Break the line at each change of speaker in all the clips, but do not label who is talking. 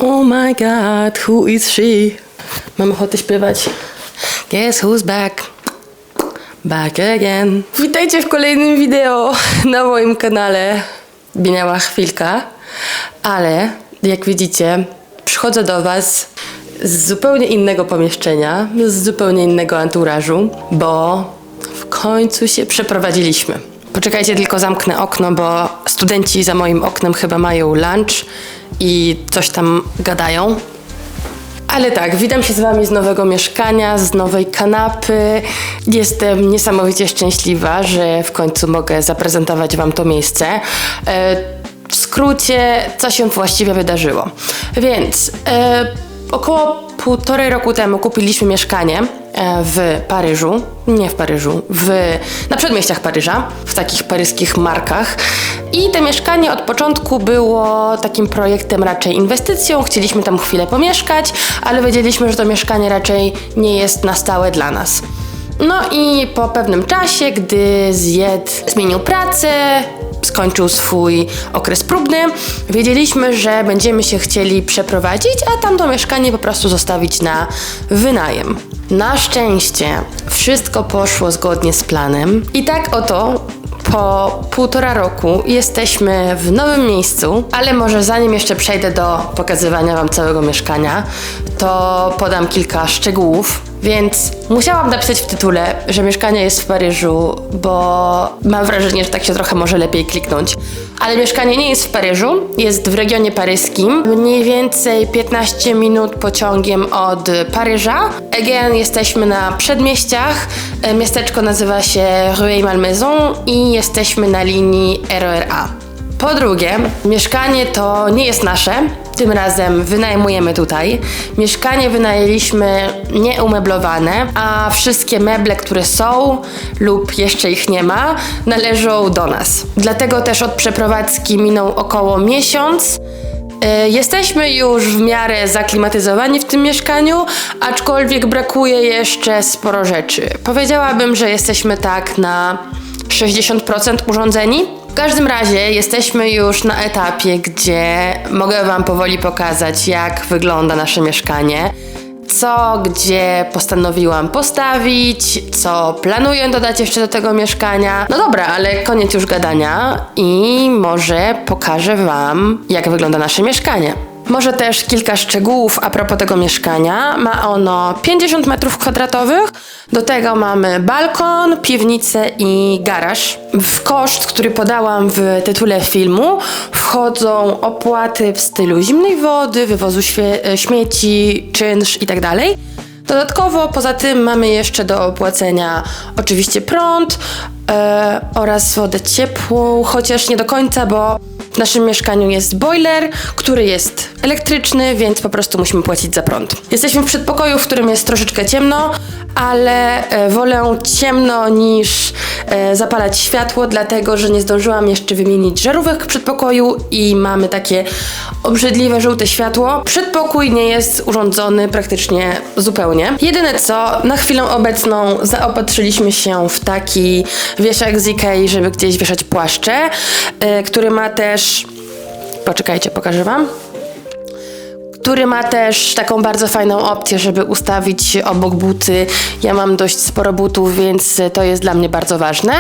Oh my god, who is she? Mam ochotę śpiewać. Guess who's back? Back again. Witajcie w kolejnym wideo na moim kanale. Minęła chwilka, ale jak widzicie, przychodzę do was z zupełnie innego pomieszczenia, z zupełnie innego anturażu, bo w końcu się przeprowadziliśmy. Poczekajcie, tylko zamknę okno, bo studenci za moim oknem chyba mają lunch i coś tam gadają. Ale tak, witam się z wami z nowego mieszkania, z nowej kanapy. Jestem niesamowicie szczęśliwa, że w końcu mogę zaprezentować wam to miejsce. W skrócie, co się właściwie wydarzyło. Więc około 1,5 roku temu kupiliśmy mieszkanie w Paryżu, nie w Paryżu, na przedmieściach Paryża, w takich paryskich markach. I to mieszkanie od początku było takim projektem raczej inwestycją, chcieliśmy tam chwilę pomieszkać, ale wiedzieliśmy, że to mieszkanie raczej nie jest na stałe dla nas. No i po pewnym czasie, gdy Zjed zmienił pracę, skończył swój okres próbny, wiedzieliśmy, że będziemy się chcieli przeprowadzić, a tamto mieszkanie po prostu zostawić na wynajem. Na szczęście wszystko poszło zgodnie z planem i tak oto po 1,5 roku jesteśmy w nowym miejscu, ale może zanim jeszcze przejdę do pokazywania wam całego mieszkania, to podam kilka szczegółów. Więc musiałam napisać w tytule, że mieszkanie jest w Paryżu, bo mam wrażenie, że tak się trochę może lepiej kliknąć. Ale mieszkanie nie jest w Paryżu, jest w regionie paryskim, mniej więcej 15 minut pociągiem od Paryża. Again, jesteśmy na przedmieściach, miasteczko nazywa się Rueil-Malmaison i jesteśmy na linii RER A. Po drugie, mieszkanie to nie jest nasze, tym razem wynajmujemy tutaj. Mieszkanie wynajęliśmy nieumeblowane, a wszystkie meble, które są lub jeszcze ich nie ma, należą do nas. Dlatego też od przeprowadzki minął około miesiąc. Jesteśmy już w miarę zaklimatyzowani w tym mieszkaniu, aczkolwiek brakuje jeszcze sporo rzeczy. Powiedziałabym, że jesteśmy tak na 60% urządzeni. W każdym razie jesteśmy już na etapie, gdzie mogę wam powoli pokazać, jak wygląda nasze mieszkanie, co gdzie postanowiłam postawić, co planuję dodać jeszcze do tego mieszkania. No dobra, ale koniec już gadania i może pokażę wam, jak wygląda nasze mieszkanie. Może też kilka szczegółów a propos tego mieszkania. Ma ono 50 m², do tego mamy balkon, piwnicę i garaż. W koszt, który podałam w tytule filmu, wchodzą opłaty w stylu zimnej wody, wywozu śmieci, czynsz itd. Dodatkowo poza tym mamy jeszcze do opłacenia oczywiście prąd oraz wodę ciepłą, chociaż nie do końca, bo w naszym mieszkaniu jest boiler, który jest elektryczny, więc po prostu musimy płacić za prąd. Jesteśmy w przedpokoju, w którym jest troszeczkę ciemno, ale wolę ciemno niż zapalać światło, dlatego że nie zdążyłam jeszcze wymienić żarówek w przedpokoju i mamy takie obrzydliwe żółte światło. Przedpokój nie jest urządzony praktycznie zupełnie. Jedyne co, na chwilę obecną zaopatrzyliśmy się w taki wieszak z Ikei, żeby gdzieś wieszać płaszcze, który ma też... Poczekajcie, pokażę wam. Który ma też taką bardzo fajną opcję, żeby ustawić obok buty. Ja mam dość sporo butów, więc to jest dla mnie bardzo ważne.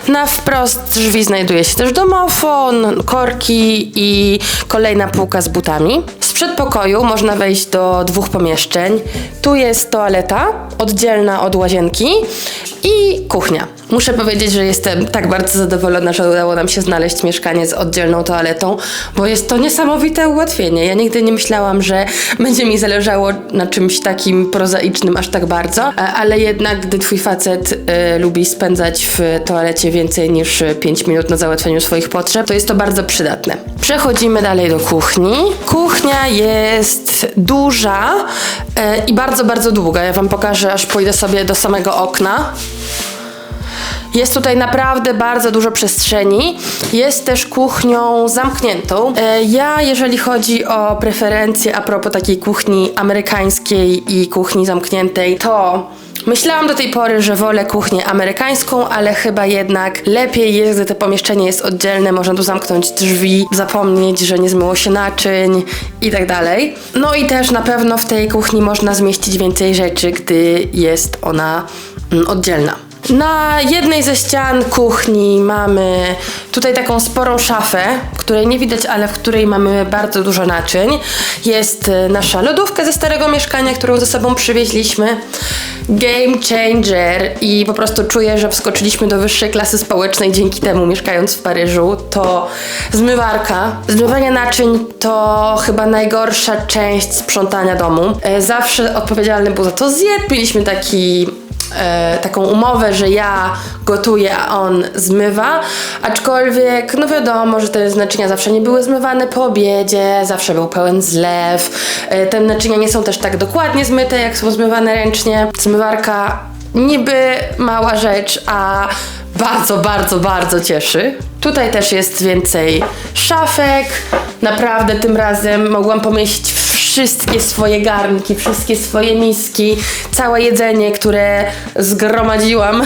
Na wprost drzwi znajduje się też domofon, korki i kolejna półka z butami. Z przedpokoju można wejść do 2 pomieszczeń. Tu jest toaleta, oddzielna od łazienki i kuchnia. Muszę powiedzieć, że jestem tak bardzo zadowolona, że udało nam się znaleźć mieszkanie z oddzielną toaletą, bo jest to niesamowite ułatwienie. Ja nigdy nie myślałam, że będzie mi zależało na czymś takim prozaicznym aż tak bardzo, ale jednak gdy twój facet lubi spędzać w toalecie więcej niż 5 minut na załatwieniu swoich potrzeb, to jest to bardzo przydatne. Przechodzimy dalej do kuchni. Kuchnia jest duża i bardzo, bardzo długa. Ja wam pokażę, aż pójdę sobie do samego okna. Jest tutaj naprawdę bardzo dużo przestrzeni. Jest też kuchnią zamkniętą. Ja, jeżeli chodzi o preferencje a propos takiej kuchni amerykańskiej i kuchni zamkniętej, to Myślałam do tej pory, że wolę kuchnię amerykańską, ale chyba jednak lepiej jest, gdy to pomieszczenie jest oddzielne, można tu zamknąć drzwi, zapomnieć, że nie zmyło się naczyń i tak dalej. No i też na pewno w tej kuchni można zmieścić więcej rzeczy, gdy jest ona oddzielna. Na jednej ze ścian kuchni mamy tutaj taką sporą szafę, której nie widać, ale w której mamy bardzo dużo naczyń. Jest nasza lodówka ze starego mieszkania, którą ze sobą przywieźliśmy. Game changer i po prostu czuję, że wskoczyliśmy do wyższej klasy społecznej dzięki temu, mieszkając w Paryżu. To zmywarka. Zmywanie naczyń to chyba najgorsza część sprzątania domu. Zawsze odpowiedzialny był za to zjeb. Mieliśmy taką umowę, że ja gotuję, a on zmywa, aczkolwiek no wiadomo, że te naczynia zawsze nie były zmywane po obiedzie, zawsze był pełen zlew, te naczynia nie są też tak dokładnie zmyte, jak są zmywane ręcznie. Zmywarka niby mała rzecz, a bardzo, bardzo, bardzo cieszy. Tutaj też jest więcej szafek, naprawdę tym razem mogłam pomieścić wszystkie swoje garnki, wszystkie swoje miski, całe jedzenie, które zgromadziłam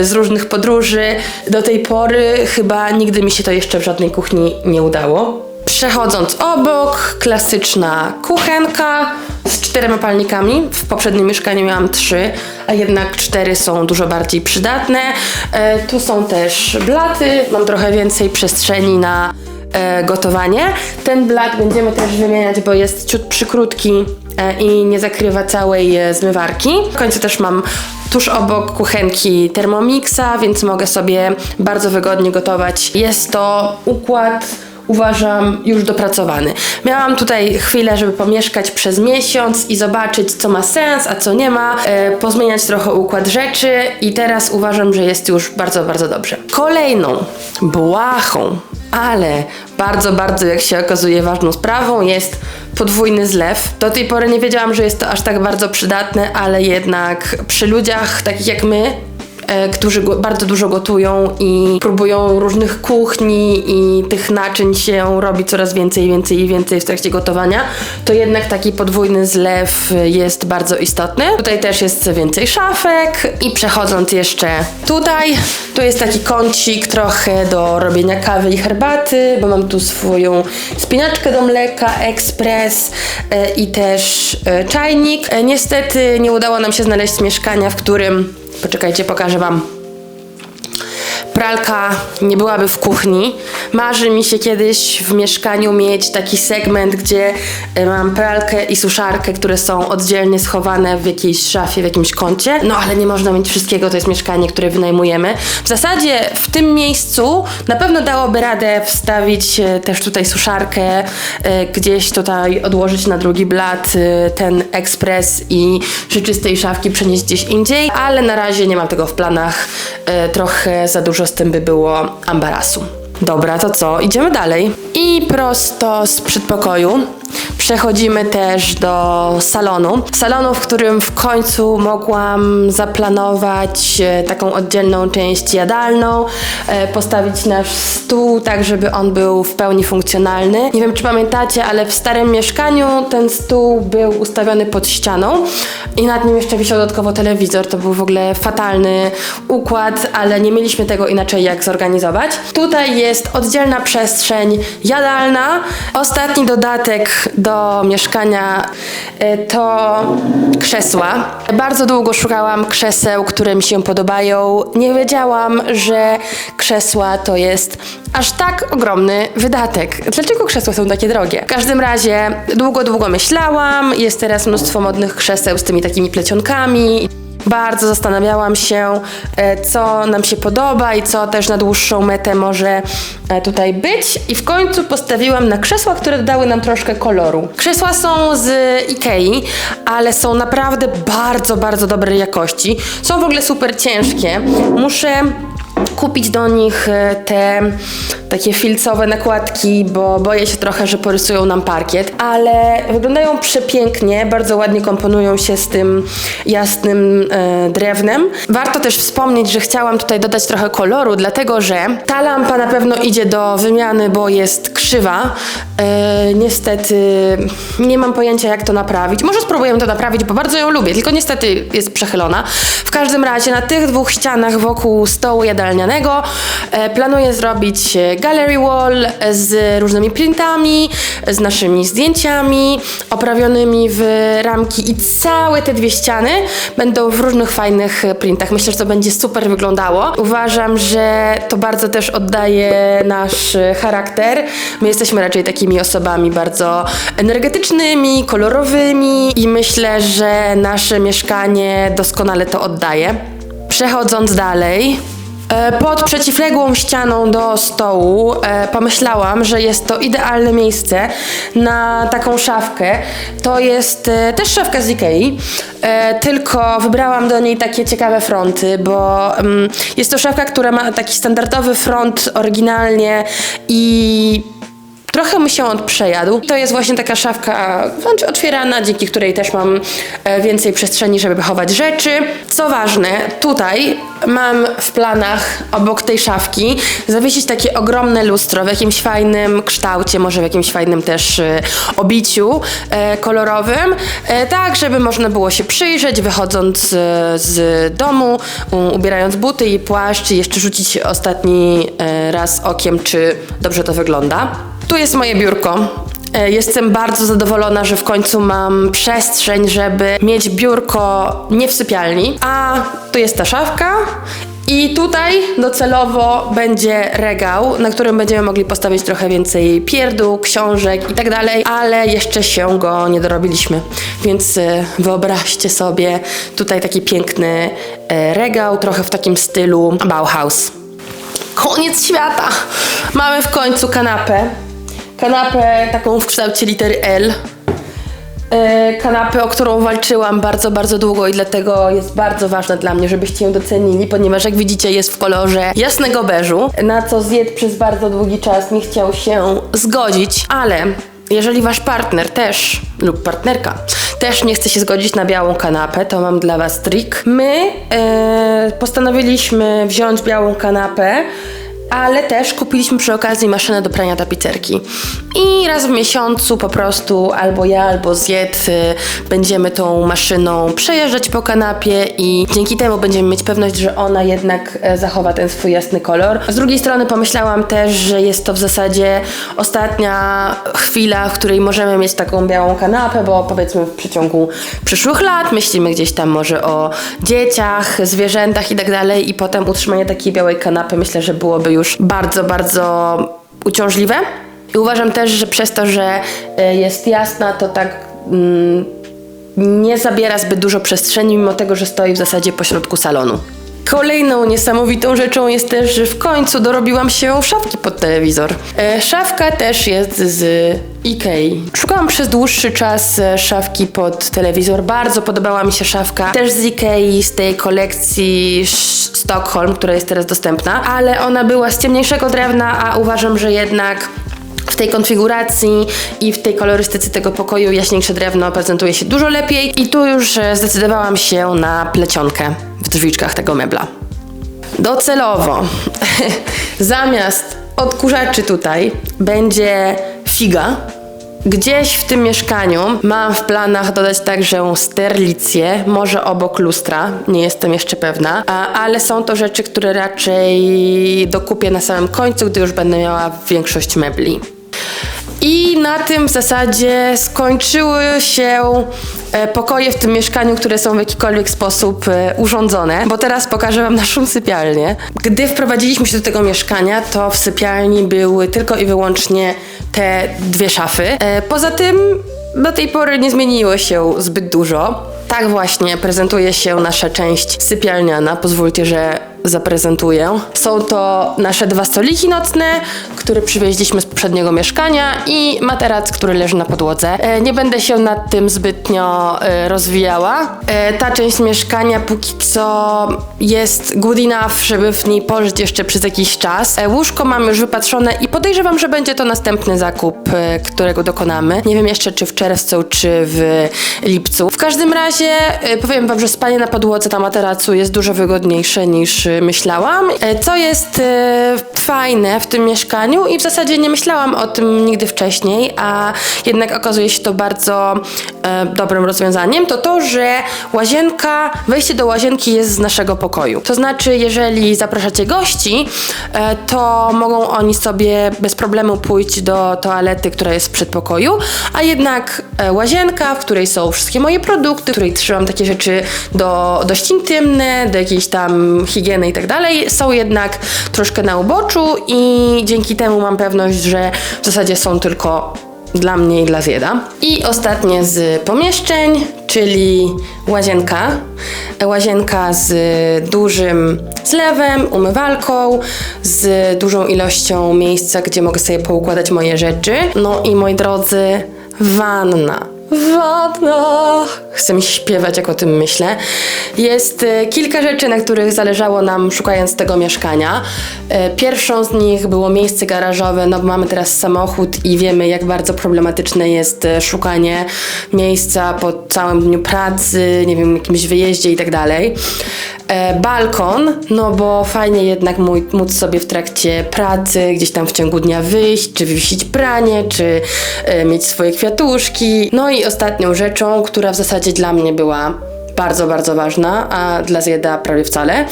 z różnych podróży. Do tej pory chyba nigdy mi się to jeszcze w żadnej kuchni nie udało. Przechodząc obok, klasyczna kuchenka z 4 palnikami. W poprzednim mieszkaniu miałam 3, a jednak 4 są dużo bardziej przydatne. Tu są też blaty, mam trochę więcej przestrzeni na gotowanie. Ten blat będziemy też wymieniać, bo jest ciut przykrótki i nie zakrywa całej zmywarki. W końcu też mam tuż obok kuchenki Thermomixa, więc mogę sobie bardzo wygodnie gotować. Jest to układ, uważam, już dopracowany. Miałam tutaj chwilę, żeby pomieszkać przez miesiąc i zobaczyć, co ma sens, a co nie ma, pozmieniać trochę układ rzeczy i teraz uważam, że jest już bardzo, bardzo dobrze. Kolejną błahą, ale bardzo, bardzo, jak się okazuje, ważną sprawą jest podwójny zlew. Do tej pory nie wiedziałam, że jest to aż tak bardzo przydatne, ale jednak przy ludziach takich jak my, którzy bardzo dużo gotują i próbują różnych kuchni i tych naczyń się robi coraz więcej, więcej i więcej w trakcie gotowania, to jednak taki podwójny zlew jest bardzo istotny. Tutaj też jest więcej szafek i przechodząc jeszcze tutaj, tu jest taki kącik trochę do robienia kawy i herbaty, bo mam tu swoją spinaczkę do mleka, ekspres i też czajnik. Niestety nie udało nam się znaleźć mieszkania, w którym, poczekajcie, pokażę wam. Pralka nie byłaby w kuchni. Marzy mi się kiedyś w mieszkaniu mieć taki segment, gdzie mam pralkę i suszarkę, które są oddzielnie schowane w jakiejś szafie, w jakimś kącie. No ale nie można mieć wszystkiego, to jest mieszkanie, które wynajmujemy. W zasadzie w tym miejscu na pewno dałoby radę wstawić też tutaj suszarkę, gdzieś tutaj odłożyć na drugi blat ten ekspres i rzeczy z tej szafki przenieść gdzieś indziej, ale na razie nie mam tego w planach. Trochę za dużo z tym by było ambarasu. Dobra, to co? Idziemy dalej. I prosto z przedpokoju przechodzimy też do salonu. Salonu, w którym w końcu mogłam zaplanować taką oddzielną część jadalną, postawić nasz stół tak, żeby on był w pełni funkcjonalny. Nie wiem, czy pamiętacie, ale w starym mieszkaniu ten stół był ustawiony pod ścianą i nad nim jeszcze wisiał dodatkowo telewizor. To był w ogóle fatalny układ, ale nie mieliśmy tego inaczej jak zorganizować. Tutaj jest oddzielna przestrzeń jadalna. Ostatni dodatek do mieszkania to krzesła. Bardzo długo szukałam krzeseł, które mi się podobają. Nie wiedziałam, że krzesła to jest aż tak ogromny wydatek. Dlaczego krzesła są takie drogie? W każdym razie długo myślałam. Jest teraz mnóstwo modnych krzeseł z tymi takimi plecionkami. Bardzo zastanawiałam się, co nam się podoba i co też na dłuższą metę może tutaj być. I w końcu postawiłam na krzesła, które dodały nam troszkę koloru. Krzesła są z Ikei, ale są naprawdę bardzo, bardzo dobrej jakości. Są w ogóle super ciężkie. Muszę kupić do nich te takie filcowe nakładki, bo boję się trochę, że porysują nam parkiet, ale wyglądają przepięknie, bardzo ładnie komponują się z tym jasnym drewnem. Warto też wspomnieć, że chciałam tutaj dodać trochę koloru, dlatego że ta lampa na pewno idzie do wymiany, bo jest krzywa. Niestety nie mam pojęcia, jak to naprawić. Może spróbujemy to naprawić, bo bardzo ją lubię, tylko niestety jest przechylona. W każdym razie na tych dwóch ścianach wokół stołu jadalnianego planuję zrobić gallery wall z różnymi printami, z naszymi zdjęciami oprawionymi w ramki i całe te dwie ściany będą w różnych fajnych printach. Myślę, że to będzie super wyglądało. Uważam, że to bardzo też oddaje nasz charakter. My jesteśmy raczej takimi osobami bardzo energetycznymi, kolorowymi i myślę, że nasze mieszkanie doskonale to oddaje. Przechodząc dalej, pod przeciwległą ścianą do stołu pomyślałam, że jest to idealne miejsce na taką szafkę. To jest też szafka z Ikei, tylko wybrałam do niej takie ciekawe fronty, bo jest to szafka, która ma taki standardowy front oryginalnie i trochę mi się on przejadł. To jest właśnie taka szafka otwierana, dzięki której też mam więcej przestrzeni, żeby chować rzeczy. Co ważne, tutaj mam w planach obok tej szafki zawiesić takie ogromne lustro w jakimś fajnym kształcie, może w jakimś fajnym też obiciu kolorowym, tak żeby można było się przyjrzeć wychodząc z domu, ubierając buty i płaszcz i jeszcze rzucić ostatni raz okiem, czy dobrze to wygląda. Tu jest moje biurko. Jestem bardzo zadowolona, że w końcu mam przestrzeń, żeby mieć biurko nie w sypialni. A tu jest ta szafka i tutaj docelowo będzie regał, na którym będziemy mogli postawić trochę więcej pierdół, książek i tak dalej, ale jeszcze się go nie dorobiliśmy. Więc wyobraźcie sobie tutaj taki piękny regał, trochę w takim stylu Bauhaus. Koniec świata! Mamy w końcu kanapę. Kanapę taką w kształcie litery L. Kanapę, o którą walczyłam bardzo, bardzo długo i dlatego jest bardzo ważna dla mnie, żebyście ją docenili, ponieważ jak widzicie jest w kolorze jasnego beżu, na co Zjed przez bardzo długi czas nie chciał się zgodzić, ale jeżeli wasz partner też lub partnerka też nie chce się zgodzić na białą kanapę, to mam dla was trik. My postanowiliśmy wziąć białą kanapę, ale też kupiliśmy przy okazji maszynę do prania tapicerki. I raz w miesiącu po prostu albo ja, albo Zjed będziemy tą maszyną przejeżdżać po kanapie i dzięki temu będziemy mieć pewność, że ona jednak zachowa ten swój jasny kolor. Z drugiej strony pomyślałam też, że jest to w zasadzie ostatnia chwila, w której możemy mieć taką białą kanapę, bo powiedzmy w przeciągu przyszłych lat myślimy gdzieś tam może o dzieciach, zwierzętach i tak dalej i potem utrzymanie takiej białej kanapy myślę, że byłoby już bardzo, bardzo uciążliwe. I uważam też, że przez to, że jest jasna, to tak nie zabiera zbyt dużo przestrzeni, mimo tego, że stoi w zasadzie pośrodku salonu. Kolejną niesamowitą rzeczą jest też, że w końcu dorobiłam się szafki pod telewizor. Szafka też jest z Ikei. Szukałam przez dłuższy czas szafki pod telewizor. Bardzo podobała mi się szafka też z Ikei, z tej kolekcji Stockholm, która jest teraz dostępna, ale ona była z ciemniejszego drewna, a uważam, że jednak w tej konfiguracji i w tej kolorystyce tego pokoju jaśniejsze drewno prezentuje się dużo lepiej i tu już zdecydowałam się na plecionkę w drzwiczkach tego mebla. Docelowo zamiast odkurzaczy tutaj będzie figa. Gdzieś w tym mieszkaniu mam w planach dodać także sterlicję, może obok lustra, nie jestem jeszcze pewna, ale są to rzeczy, które raczej dokupię na samym końcu, gdy już będę miała większość mebli. I na tym w zasadzie skończyły się pokoje w tym mieszkaniu, które są w jakikolwiek sposób urządzone, bo teraz pokażę wam naszą sypialnię. Gdy wprowadziliśmy się do tego mieszkania, to w sypialni były tylko i wyłącznie te dwie szafy. Poza tym do tej pory nie zmieniło się zbyt dużo. Tak właśnie prezentuje się nasza część sypialniana. Pozwólcie, że zaprezentuję. Są to nasze 2 stoliki nocne, które przywieźliśmy z poprzedniego mieszkania i materac, który leży na podłodze. Nie będę się nad tym zbytnio rozwijała. Ta część mieszkania póki co jest good enough, żeby w niej pożyć jeszcze przez jakiś czas. Łóżko mam już wypatrzone i podejrzewam, że będzie to następny zakup, którego dokonamy. Nie wiem jeszcze, czy w czerwcu, czy w lipcu. W każdym razie powiem wam, że spanie na podłodze na materacu jest dużo wygodniejsze niż myślałam. Co jest fajne w tym mieszkaniu i w zasadzie nie myślałam o tym nigdy wcześniej, a jednak okazuje się to bardzo dobrym rozwiązaniem, to to, że wejście do łazienki jest z naszego pokoju. To znaczy, jeżeli zapraszacie gości, to mogą oni sobie bez problemu pójść do toalety, która jest w przedpokoju, a jednak łazienka, w której są wszystkie moje produkty, w której trzymam takie rzeczy dość intymne, do jakiejś tam higieny i tak dalej, są jednak troszkę na uboczu i dzięki temu mam pewność, że w zasadzie są tylko dla mnie i dla Zjeda. I ostatnie z pomieszczeń, czyli łazienka. Łazienka z dużym zlewem, umywalką, z dużą ilością miejsca, gdzie mogę sobie poukładać moje rzeczy. No i moi drodzy, wanna. Chce mi się śpiewać, jak o tym myślę. Jest kilka rzeczy, na których zależało nam, szukając tego mieszkania. Pierwszą z nich było miejsce garażowe, no bo mamy teraz samochód i wiemy, jak bardzo problematyczne jest szukanie miejsca po całym dniu pracy, nie wiem, jakimś wyjeździe i tak dalej. Balkon, no bo fajnie jednak móc sobie w trakcie pracy gdzieś tam w ciągu dnia wyjść, czy wywiesić pranie, czy mieć swoje kwiatuszki. No i ostatnią rzeczą, która w zasadzie dla mnie była bardzo, bardzo ważna, a dla Zjeda prawie wcale,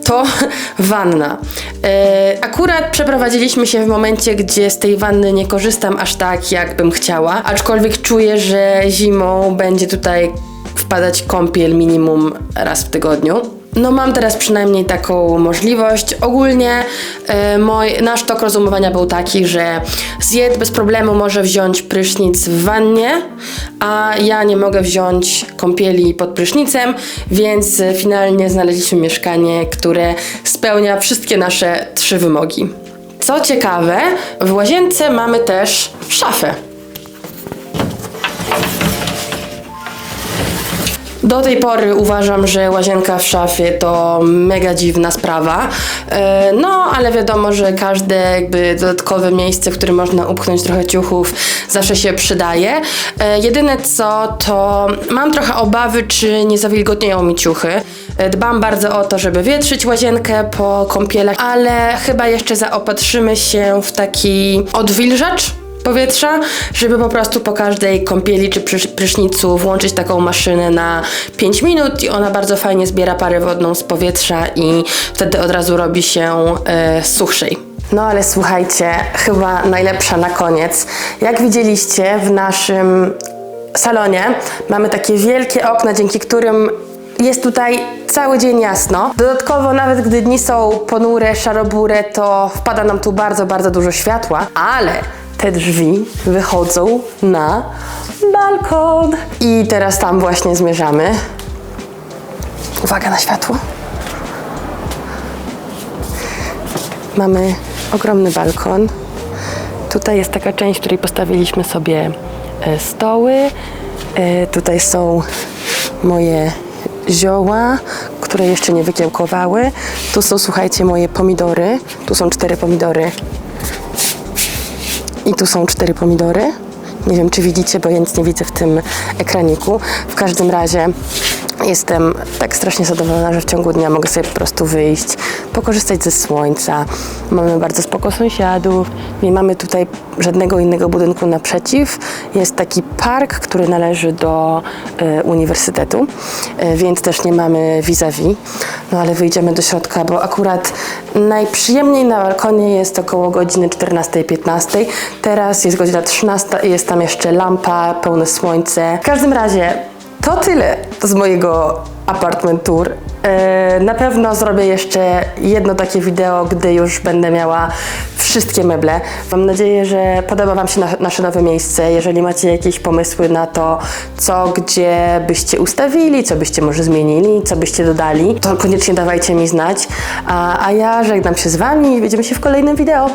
to wanna. Akurat przeprowadziliśmy się w momencie, gdzie z tej wanny nie korzystam aż tak, jak bym chciała, aczkolwiek czuję, że zimą będzie tutaj wpadać kąpiel minimum raz w tygodniu. No mam teraz przynajmniej taką możliwość. Ogólnie nasz tok rozumowania był taki, że Zjed bez problemu może wziąć prysznic w wannie, a ja nie mogę wziąć kąpieli pod prysznicem, więc finalnie znaleźliśmy mieszkanie, które spełnia wszystkie nasze 3 wymogi. Co ciekawe, w łazience mamy też szafę. Do tej pory uważam, że łazienka w szafie to mega dziwna sprawa, no ale wiadomo, że każde jakby dodatkowe miejsce, w którym można upchnąć trochę ciuchów, zawsze się przydaje. Jedyne co, to mam trochę obawy, czy nie zawilgotnieją mi ciuchy. Dbam bardzo o to, żeby wietrzyć łazienkę po kąpielach, ale chyba jeszcze zaopatrzymy się w taki odwilżacz powietrza, żeby po prostu po każdej kąpieli czy prysznicu włączyć taką maszynę na 5 minut i ona bardzo fajnie zbiera parę wodną z powietrza i wtedy od razu robi się suchszej. No ale słuchajcie, chyba najlepsza na koniec. Jak widzieliście, w naszym salonie mamy takie wielkie okna, dzięki którym jest tutaj cały dzień jasno. Dodatkowo nawet gdy dni są ponure, szarobure, to wpada nam tu bardzo, bardzo dużo światła, ale te drzwi wychodzą na balkon. I teraz tam właśnie zmierzamy. Uwaga na światło. Mamy ogromny balkon. Tutaj jest taka część, w której postawiliśmy sobie stoły. Tutaj są moje zioła, które jeszcze nie wykiełkowały. Tu są, słuchajcie, moje pomidory. Tu są 4 pomidory. I tu są 4 pomidory. Nie wiem, czy widzicie, bo ja nic nie widzę w tym ekraniku. W każdym razie jestem tak strasznie zadowolona, że w ciągu dnia mogę sobie po prostu wyjść, pokorzystać ze słońca. Mamy bardzo spoko sąsiadów. Nie mamy tutaj żadnego innego budynku naprzeciw. Jest taki park, który należy do uniwersytetu, więc też nie mamy vis-a-vis. No ale wyjdziemy do środka, bo akurat najprzyjemniej na balkonie jest około godziny 14-15. Teraz jest godzina 13 i jest tam jeszcze lampa, pełne słońce. W każdym razie to tyle z mojego apartment tour. Na pewno zrobię jeszcze jedno takie wideo, gdy już będę miała wszystko wszystkie meble. Mam nadzieję, że podoba Wam się nasze nowe miejsce. Jeżeli macie jakieś pomysły na to, co, gdzie byście ustawili, co byście może zmienili, co byście dodali, to koniecznie dawajcie mi znać. A ja żegnam się z Wami i widzimy się w kolejnym wideo.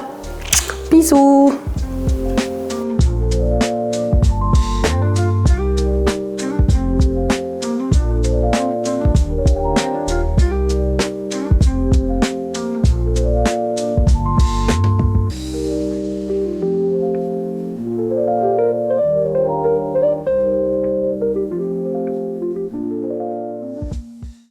Pisu!